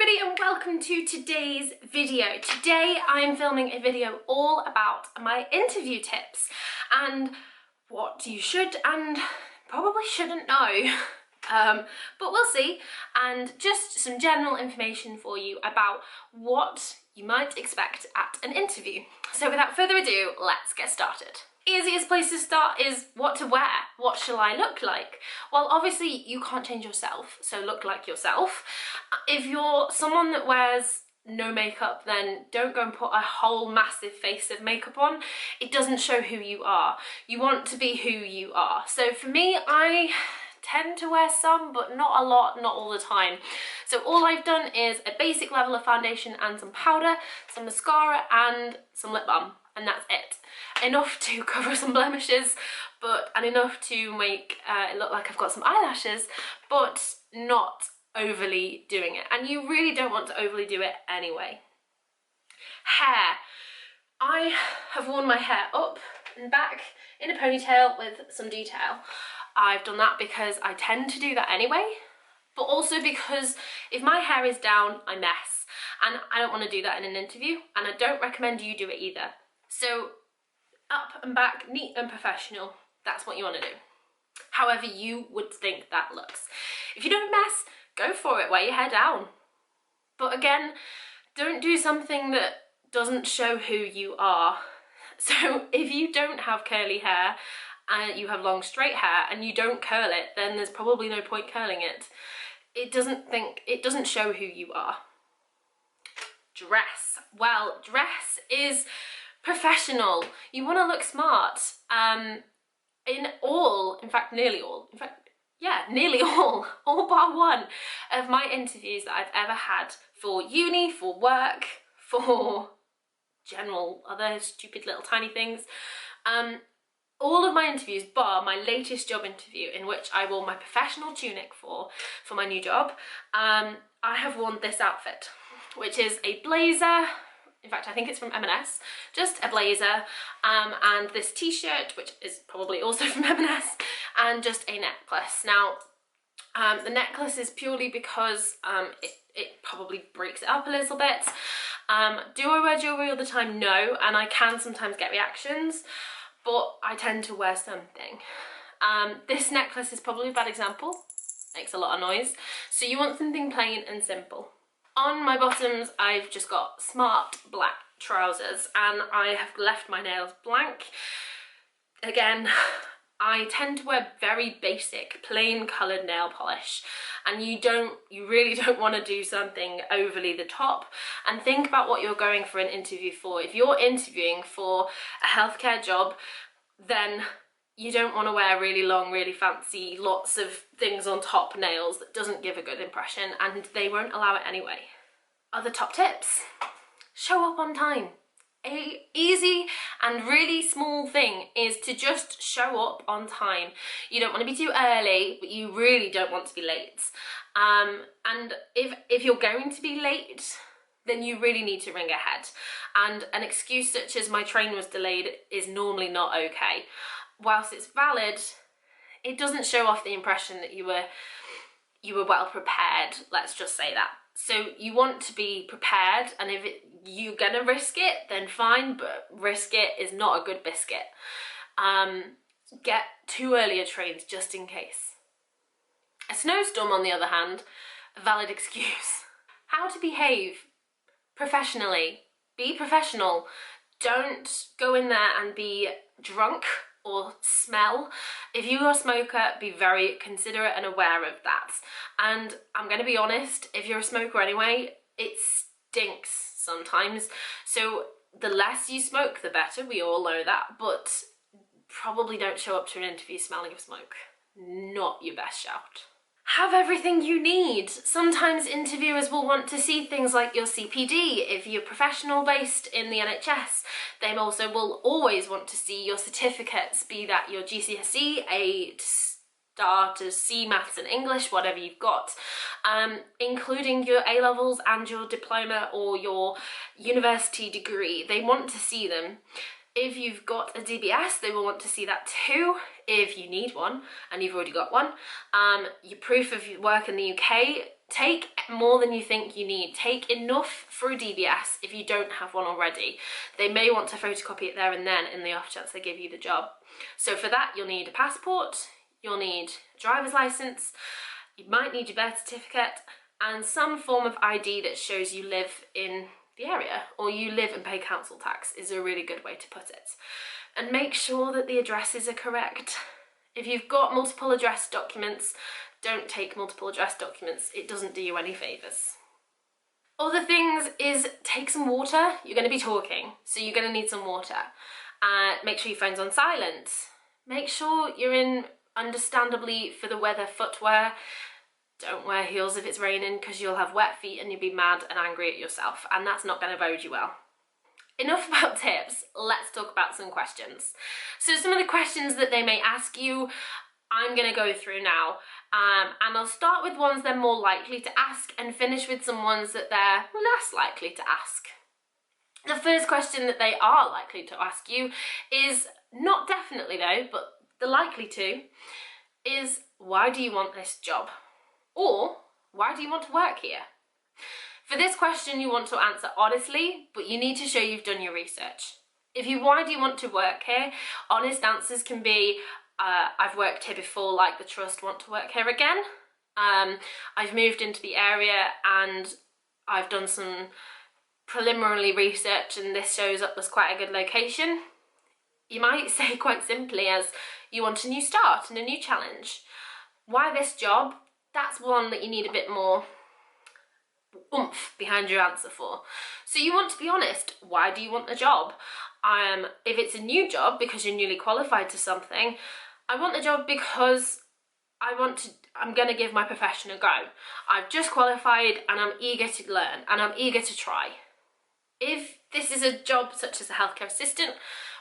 everybody and welcome to today's video. Today I'm filming a video all about my interview tips and what you should and probably shouldn't know. But we'll see, and just some general information for you about what you might expect at an interview. So without further ado, let's get started. Easiest place to start is what to wear. What shall I look like? Well, obviously you can't change yourself, so look like yourself. If you're someone that wears no makeup, then don't go and put a whole massive face of makeup on. It doesn't show who you are. You want to be who you are. So for me, I tend to wear some, but not a lot, not all the time. So all I've done is a basic level of foundation and some powder, some mascara and some lip balm, and that's it. Enough to cover some blemishes, and enough to make it look like I've got some eyelashes, but not overly doing it. And you really don't want to overly do it anyway. Hair. I have worn my hair up and back in a ponytail with some detail. I've done that because I tend to do that anyway, but also because if my hair is down, I mess, and I don't want to do that in an interview, and I don't recommend you do it either. So up and back, neat and professional, that's what you want to do. However you would think that looks. If you don't mess, go for it, wear your hair down. But again, don't do something that doesn't show who you are. So if you don't have curly hair and you have long straight hair and you don't curl it, then there's probably no point curling it. It doesn't show who you are. Dress. Well, dress is professional. You want to look smart. Nearly all bar one of my interviews that I've ever had for uni, for work, for general other stupid little tiny things, all of my interviews bar my latest job interview, in which I wore my professional tunic for my new job, I have worn this outfit, which is a blazer. In fact, I think it's from M&S, just a blazer, and this t-shirt, which is probably also from M&S, and just a necklace. Now, the necklace is purely because it probably breaks it up a little bit. Do I wear jewellery all the time? No, and I can sometimes get reactions, but I tend to wear something. This necklace is probably a bad example, makes a lot of noise, so you want something plain and simple. On my bottoms, I've just got smart black trousers, and I have left my nails blank. Again, I tend to wear very basic, plain coloured nail polish, and you really don't want to do something overly the top. And think about what you're going for an interview for. If you're interviewing for a healthcare job, then you don't want to wear really long, really fancy, lots of things on top nails. That doesn't give a good impression, and they won't allow it anyway. Other top tips: show up on time. A easy and really small thing is to just show up on time. You don't want to be too early, but you really don't want to be late. And if you're going to be late, then you really need to ring ahead. And an excuse such as "my train was delayed" is normally not okay. Whilst it's valid, it doesn't show off the impression that you were well prepared, let's just say that. So you want to be prepared, and if you're gonna risk it, then fine, but risk it is not a good biscuit. Get 2 earlier trains just in case. A snowstorm, on the other hand, a valid excuse. How to behave professionally. Be professional. Don't go in there and be drunk or smell. If you're a smoker, be very considerate and aware of that. And I'm going to be honest, if you're a smoker anyway, it stinks sometimes. So the less you smoke, the better. We all know that, but probably don't show up to an interview smelling of smoke. Not your best shout. Have everything you need. Sometimes interviewers will want to see things like your CPD. If you're professional based in the NHS, they also will always want to see your certificates, be that your GCSE, A star to C maths and English, whatever you've got, including your A-levels and your diploma or your university degree. They want to see them. If you've got a DBS, they will want to see that too, if you need one and you've already got one. Your proof of your work in the UK, Take more than you think you need. Take enough for a DBS if you don't have one already. They may want to photocopy it there and then in the off chance they give you the job. So for that, you'll need a passport, you'll need a driver's license, you might need your birth certificate, and some form of ID that shows you live in the area or you live and pay council tax is a really good way to put it. And make sure that the addresses are correct. If you've got multiple address documents, don't take multiple address documents. It doesn't do you any favours. Other things is take some water. You're going to be talking, so you're going to need some water. Make sure your phone's on silent. Make sure you're in, understandably for the weather, footwear. Don't wear heels if it's raining because you'll have wet feet and you'll be mad and angry at yourself, and that's not going to bode you well. Enough about tips, let's talk about some questions. So some of the questions that they may ask you, I'm going to go through now, and I'll start with ones they're more likely to ask and finish with some ones that they're less likely to ask. The first question that they are likely to ask you is, not definitely though, but the likely to, is why do you want this job? Or why do you want to work here? For this question you want to answer honestly, but you need to show you've done your research. If you why do you want to work here, honest answers can be, I've worked here before, like the trust, want to work here again. I've moved into the area and I've done some preliminary research and this shows up as quite a good location. You might say quite simply as, you want a new start and a new challenge. Why this job? That's one that you need a bit more oomph behind your answer for. So you want to be honest. Why do you want the job? If it's a new job because you're newly qualified to something, I want the job because I'm going to give my profession a go. I've just qualified and I'm eager to learn and I'm eager to try. If this is a job such as a healthcare assistant,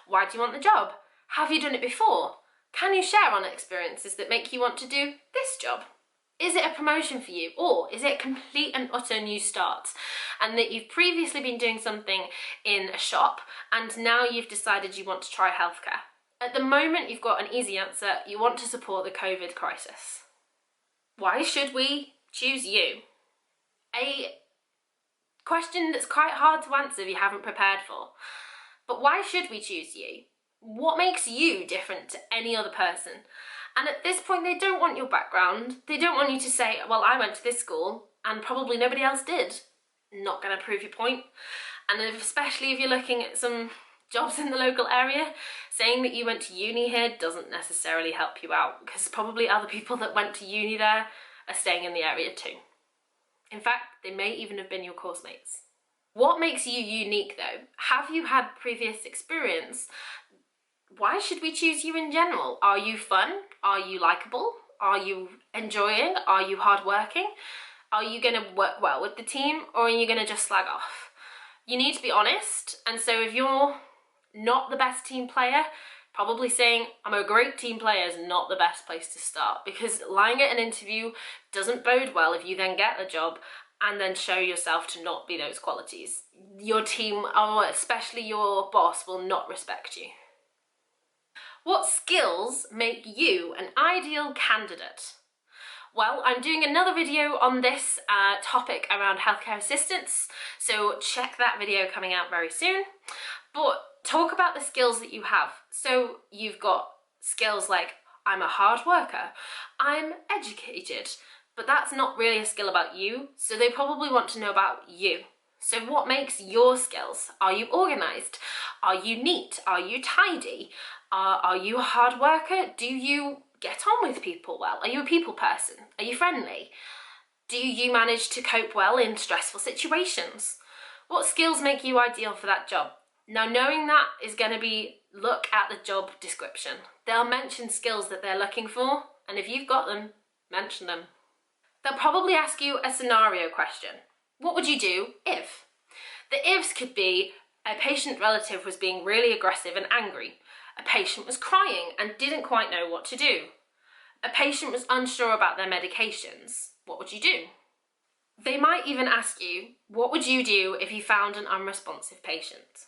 why do you want the job? Have you done it before? Can you share on experiences that make you want to do this job? Is it a promotion for you, or is it a complete and utter new start and that you've previously been doing something in a shop and now you've decided you want to try healthcare? At the moment you've got an easy answer. You want to support the COVID crisis. Why should we choose you? A question that's quite hard to answer if you haven't prepared for. But why should we choose you? What makes you different to any other person? And at this point, they don't want your background. They don't want you to say, well, I went to this school and probably nobody else did. Not going to prove your point. And especially if you're looking at some jobs in the local area, saying that you went to uni here doesn't necessarily help you out because probably other people that went to uni there are staying in the area too. In fact, they may even have been your course mates. What makes you unique though? Have you had previous experience? Why should we choose you in general? Are you fun? Are you likable? Are you enjoying? Are you hardworking? Are you going to work well with the team, or are you going to just slag off? You need to be honest, and so if you're not the best team player, probably saying I'm a great team player is not the best place to start, because lying at an interview doesn't bode well if you then get the job and then show yourself to not be those qualities. Your team, or especially your boss, will not respect you. What skills make you an ideal candidate? Well, I'm doing another video on this topic around healthcare assistants, so check that video coming out very soon. But talk about the skills that you have. So you've got skills like, I'm a hard worker, I'm educated, but that's not really a skill about you, so they probably want to know about you. So what makes your skills? Are you organised? Are you neat? Are you tidy? Are you a hard worker? Do you get on with people well? Are you a people person? Are you friendly? Do you manage to cope well in stressful situations? What skills make you ideal for that job? Now, knowing that is going to be, look at the job description. They'll mention skills that they're looking for, and if you've got them, mention them. They'll probably ask you a scenario question. What would you do if? The ifs could be, a patient relative was being really aggressive and angry. A patient was crying and didn't quite know what to do. A patient was unsure about their medications. What would you do? They might even ask you, what would you do if you found an unresponsive patient?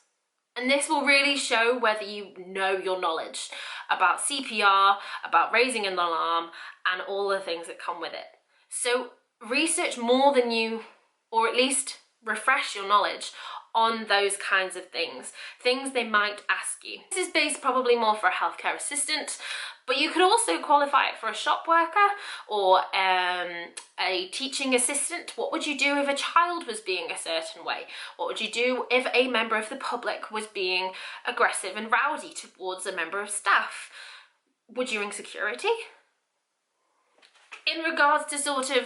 And this will really show whether you know your knowledge about CPR, about raising an alarm, and all the things that come with it. So research more than you, or at least refresh your knowledge on those kinds of things they might ask you. This is based probably more for a healthcare assistant, but you could also qualify it for a shop worker or a teaching assistant. What would you do if a child was being a certain way? What would you do if a member of the public was being aggressive and rowdy towards a member of staff? Would you ring security? In regards to sort of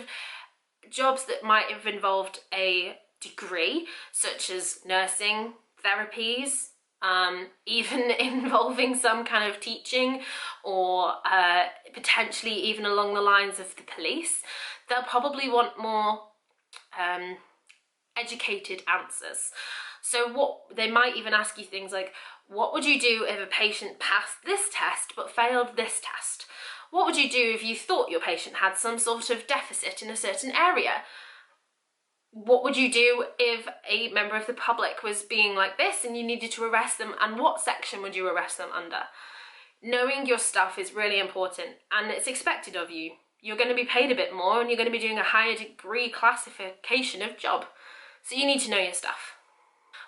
jobs that might have involved a degree, such as nursing, therapies, even involving some kind of teaching, or potentially even along the lines of the police, they'll probably want more educated answers. So what they might even ask you things like, what would you do if a patient passed this test but failed this test? What would you do if you thought your patient had some sort of deficit in a certain area? What would you do if a member of the public was being like this and you needed to arrest them, and what section would you arrest them under? Knowing your stuff is really important, and it's expected of you. You're going to be paid a bit more and you're going to be doing a higher degree classification of job. So you need to know your stuff.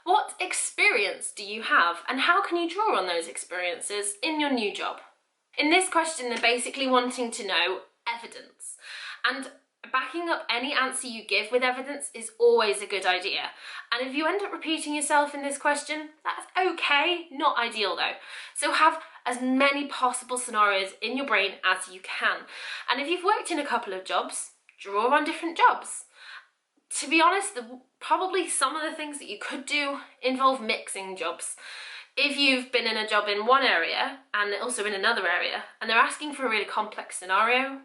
What experience do you have, and how can you draw on those experiences in your new job? In this question, they're basically wanting to know evidence, and backing up any answer you give with evidence is always a good idea. And if you end up repeating yourself in this question, that's okay, not ideal though. So have as many possible scenarios in your brain as you can. And if you've worked in a couple of jobs, draw on different jobs. To be honest, probably some of the things that you could do involve mixing jobs. If you've been in a job in one area and also in another area, and they're asking for a really complex scenario,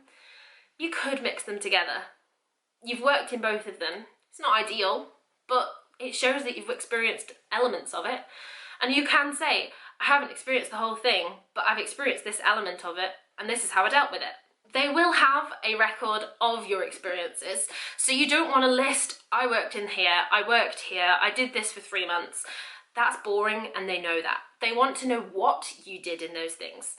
you could mix them together. You've worked in both of them. It's not ideal, but it shows that you've experienced elements of it. And you can say, I haven't experienced the whole thing, but I've experienced this element of it, and this is how I dealt with it. They will have a record of your experiences, so you don't want to list, I worked in here, I worked here, I did this for 3 months. That's boring, and they know that. They want to know what you did in those things.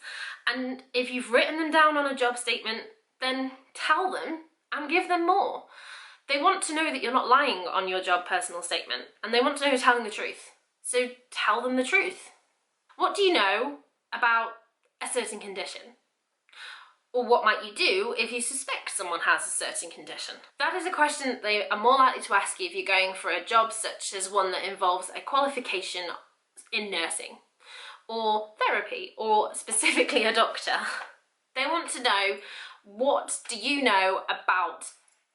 And if you've written them down on a job statement, then tell them and give them more. They want to know that you're not lying on your job personal statement, and they want to know you're telling the truth. So tell them the truth. What do you know about a certain condition? Or what might you do if you suspect someone has a certain condition? That is a question that they are more likely to ask you if you're going for a job such as one that involves a qualification in nursing, or therapy, or specifically a doctor. They want to know, what do you know about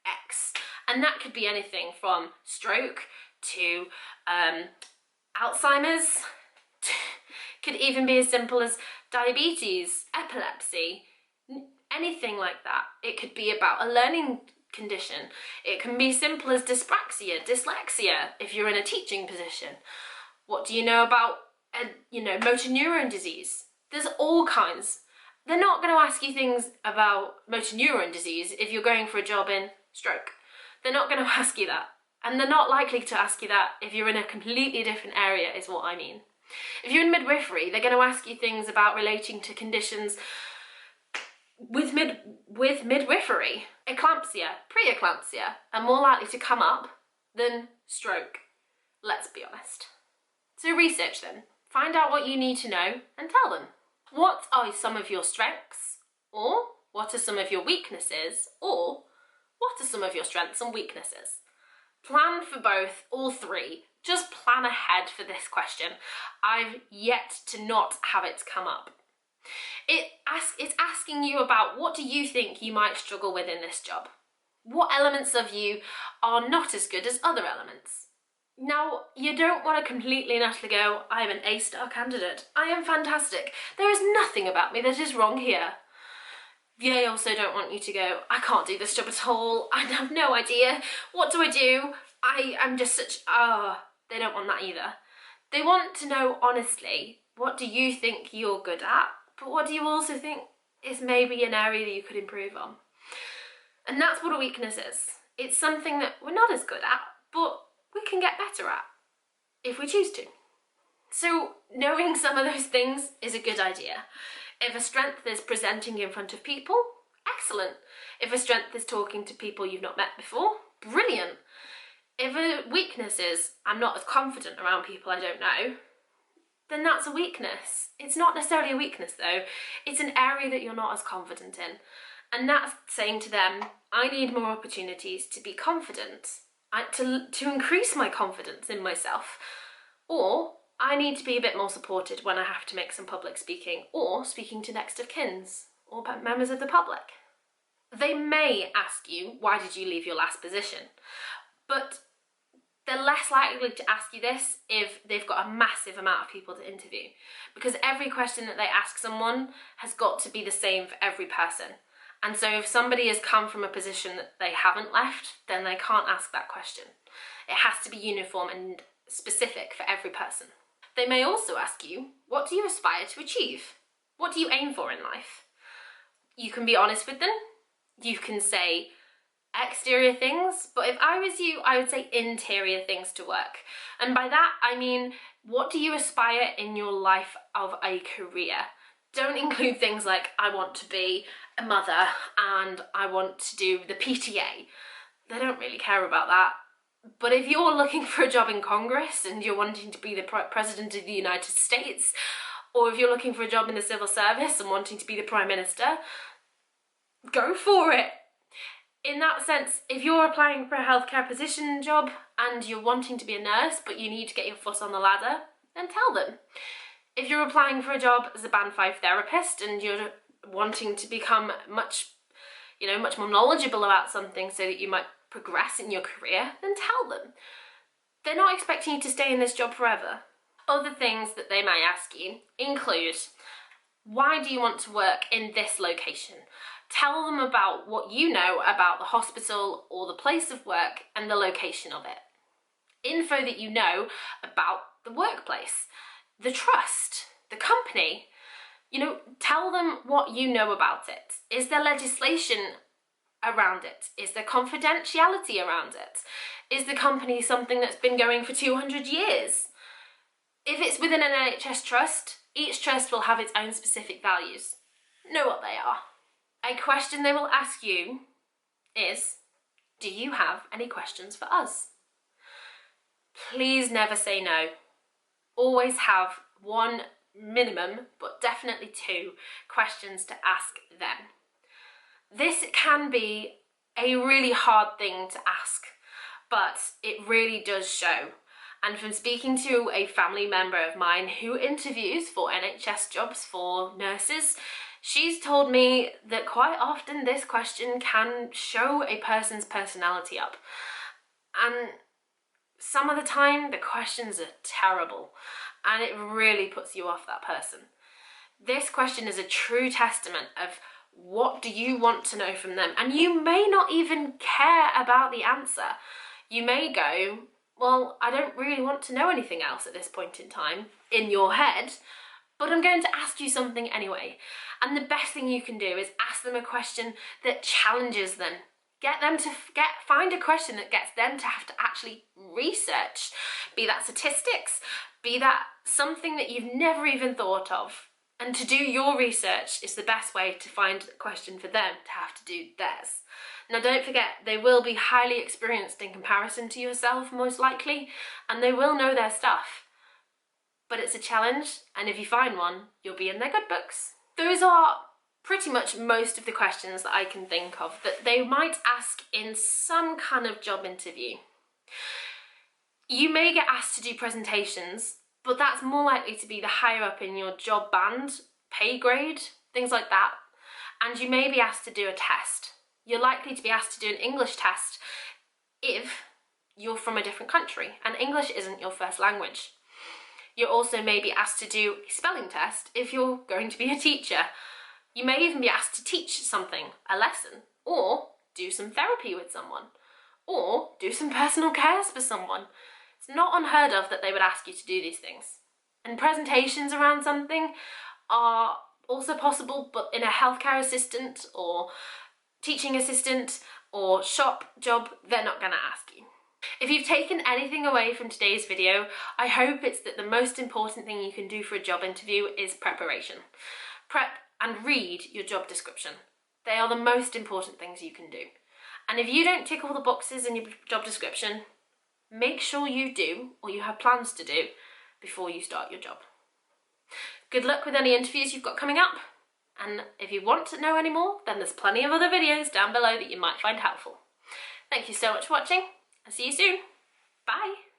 X? And that could be anything from stroke to Alzheimer's, could even be as simple as diabetes, epilepsy, anything like that. It could be about a learning condition. It can be simple as dyspraxia, dyslexia, if you're in a teaching position. What do you know about, motor neuron disease? There's all kinds. They're not going to ask you things about motor neuron disease if you're going for a job in stroke. They're not going to ask you that. And they're not likely to ask you that if you're in a completely different area, is what I mean. If you're in midwifery, they're going to ask you things about relating to conditions with midwifery. Eclampsia, preeclampsia are more likely to come up than stroke, let's be honest. So research them, find out what you need to know and tell them. What are some of your strengths? Or what are some of your weaknesses? Or what are some of your strengths and weaknesses? Plan for both, all three. Just plan ahead for this question. I've yet to not have it come up. It's asking you about, what do you think you might struggle with in this job? What elements of you are not as good as other elements? Now, you don't want to completely and utterly go, I am an A-star candidate, I am fantastic, there is nothing about me that is wrong here. They also don't want you to go, I can't do this job at all, I have no idea, what do I do? I'm just such, they don't want that either. They want to know honestly, what do you think you're good at, but what do you also think is maybe an area that you could improve on? And that's what a weakness is. It's something that we're not as good at, but we can get better at, if we choose to. So knowing some of those things is a good idea. If a strength is presenting in front of people, excellent. If a strength is talking to people you've not met before, brilliant. If a weakness is, I'm not as confident around people I don't know, then that's a weakness. It's not necessarily a weakness though, it's an area that you're not as confident in. And that's saying to them, I need more opportunities to be confident, to increase my confidence in myself. Or I need to be a bit more supported when I have to make some public speaking or speaking to next of kins or members of the public. They may ask you, why did you leave your last position? But they're less likely to ask you this if they've got a massive amount of people to interview, because every question that they ask someone has got to be the same for every person. And so if somebody has come from a position that they haven't left, then they can't ask that question. It has to be uniform and specific for every person. They may also ask you, what do you aspire to achieve? What do you aim for in life? You can be honest with them. You can say exterior things, but if I was you, I would say interior things to work. And by that, I mean, what do you aspire in your life of a career? Don't include things like, I want to be a mother and I want to do the PTA. They don't really care about that. But if you're looking for a job in Congress and you're wanting to be the President of the United States, or if you're looking for a job in the civil service and wanting to be the Prime Minister, go for it. In that sense, if you're applying for a healthcare position job and you're wanting to be a nurse but you need to get your foot on the ladder, then tell them. If you're applying for a job as a Band 5 therapist and you're wanting to become much more knowledgeable about something so that you might progress in your career, then tell them. They're not expecting you to stay in this job forever. Other things that they may ask you include, why do you want to work in this location? Tell them about what you know about the hospital or the place of work and the location of it. Info that you know about the workplace, the trust, the company. Tell them what you know about it. Is there legislation around it? Is there confidentiality around it? Is the company something that's been going for 200 years? If it's within an NHS trust, each trust will have its own specific values. Know what they are. A question they will ask you is, do you have any questions for us? Please never say no. Always have one minimum, but definitely 2 questions to ask them. This can be a really hard thing to ask, but it really does show. And from speaking to a family member of mine who interviews for NHS jobs for nurses, she's told me that quite often this question can show a person's personality up. And some of the time the questions are terrible and it really puts you off that person. This question is a true testament of what do you want to know from them, and you may not even care about the answer. You may go, well, I don't really want to know anything else at this point in time, in your head, but I'm going to ask you something anyway. And the best thing you can do is ask them a question that challenges them. Get them to find a question that gets them to have to actually research, be that statistics, be that something that you've never even thought of. And to do your research is the best way to find a question for them to have to do theirs. Now don't forget, they will be highly experienced in comparison to yourself most likely, and they will know their stuff. But it's a challenge, and if you find one, you'll be in their good books. Those are pretty much most of the questions that I can think of that they might ask in some kind of job interview. You may get asked to do presentations, but that's more likely to be the higher up in your job band, pay grade, things like that. And you may be asked to do a test. You're likely to be asked to do an English test if you're from a different country and English isn't your first language. You also may be asked to do a spelling test if you're going to be a teacher. You may even be asked to teach something, a lesson, or do some therapy with someone, or do some personal cares for someone. It's not unheard of that they would ask you to do these things. And presentations around something are also possible, but in a healthcare assistant or teaching assistant or shop job, they're not going to ask you. If you've taken anything away from today's video, I hope it's that the most important thing you can do for a job interview is preparation. Prep and read your job description. They are the most important things you can do. And if you don't tick all the boxes in your job description, make sure you do, or you have plans to do, before you start your job. Good luck with any interviews you've got coming up. And if you want to know any more, then there's plenty of other videos down below that you might find helpful. Thank you so much for watching. I'll see you soon. Bye.